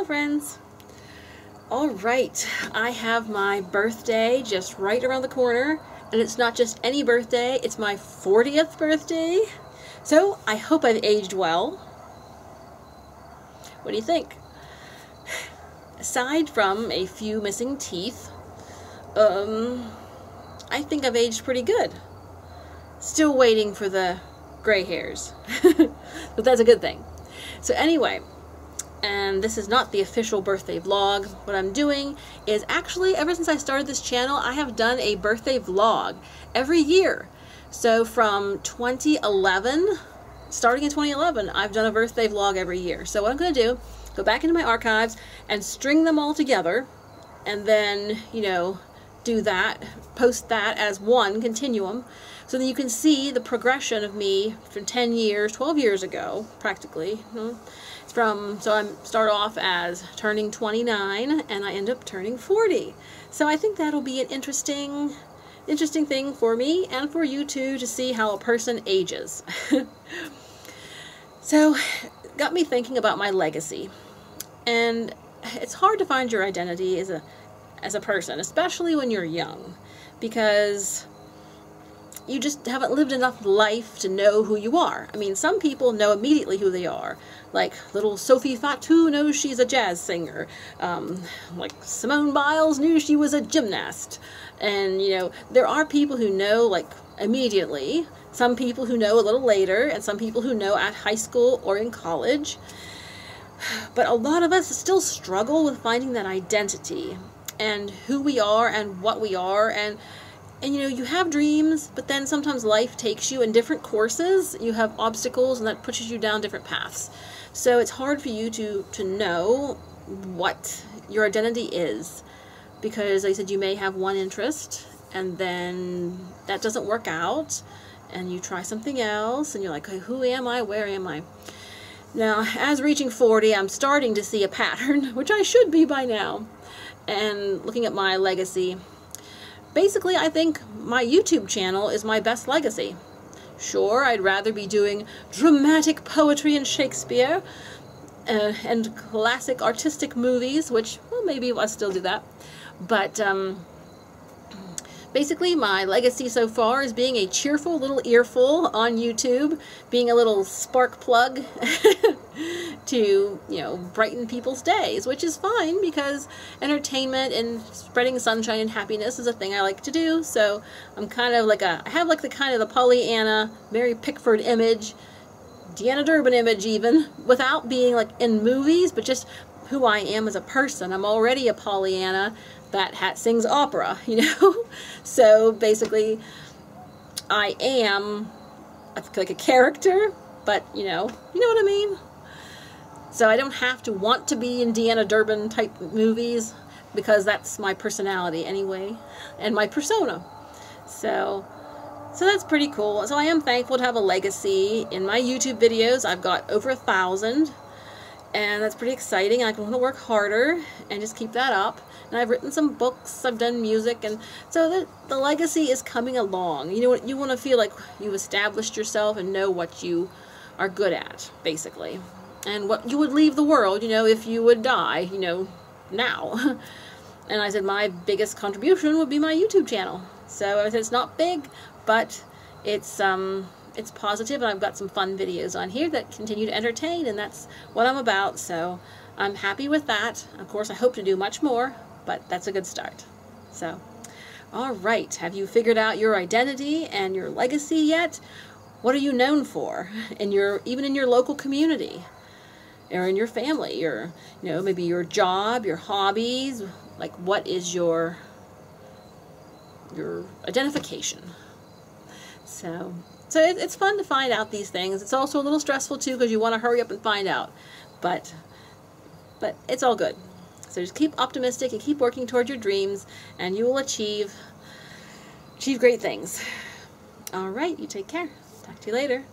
friends. All right, I have my birthday just right around the corner, and it's not just any birthday, it's my 40th birthday. So I hope I've aged well. What do you think? Aside from a few missing teeth, I think I've aged pretty good. Still waiting for the gray hairs, but that's a good thing. So anyway, and this is not the official birthday vlog. What I'm doing is actually, ever since I started this channel, I have done a birthday vlog every year. So from 2011, starting in 2011, I've done a birthday vlog every year. So what I'm going to do, go back into my archives and string them all together, and then, you know, do that, post that as one continuum, so that you can see the progression of me from 10 years, 12 years ago, practically. So I start off as turning 29, and I end up turning 40. So I think that'll be an interesting thing for me and for you too, to see how a person ages. So, got me thinking about my legacy. And it's hard to find your identity as a person, especially when you're young, because you just haven't lived enough life to know who you are. I mean, some people know immediately who they are. Like little Sophie Fatou knows she's a jazz singer. Like Simone Biles knew she was a gymnast. And, you know, there are people who know, like, immediately. Some people who know a little later, and some people who know at high school or in college. But a lot of us still struggle with finding that identity and who we are and what we are, and you know, you have dreams, but then sometimes life takes you in different courses. You have obstacles, and that pushes you down different paths. So it's hard for you to know what your identity is, because like I said, you may have one interest, and then that doesn't work out, and you try something else, and you're like, okay, who am I? Where am I? Now, as reaching 40, I'm starting to see a pattern, which I should be by now, and looking at my legacy. Basically, I think my YouTube channel is my best legacy. Sure, I'd rather be doing dramatic poetry and Shakespeare and classic artistic movies, which, well, maybe I'll still do that. But basically, my legacy so far is being a cheerful little earful on YouTube, being a little spark plug to, you know, brighten people's days, which is fine, because entertainment and spreading sunshine and happiness is a thing I like to do. So I'm kind of like I have like the kind of the Pollyanna, Mary Pickford image, Deanna Durbin image even, without being like in movies, but just who I am as a person. I'm already a Pollyanna that sings opera, you know? So basically, I am like a character, but you know what I mean? So I don't have to want to be in Deanna Durbin type movies, because that's my personality anyway, and my persona. So that's pretty cool. So I am thankful to have a legacy. In my YouTube videos, I've got over 1,000, and that's pretty exciting. I want to work harder and just keep that up. And I've written some books, I've done music, and so the legacy is coming along. You know what, you want to feel like you've established yourself and know what you are good at, basically. And what you would leave the world, you know, if you would die, you know, now. And I said my biggest contribution would be my YouTube channel. So I said it's not big, but it's positive, and I've got some fun videos on here that continue to entertain, and that's what I'm about. So I'm happy with that. Of course, I hope to do much more, but that's a good start. So, all right, have you figured out your identity and your legacy yet? What are you known for even in your local community, or in your family, or, you know, maybe your job, your hobbies? Like, what is your identification? So it's fun to find out these things. It's also a little stressful too, because you want to hurry up and find out, but it's all good. So just keep optimistic and keep working toward your dreams, and you will achieve great things. All right, you take care. Talk to you later.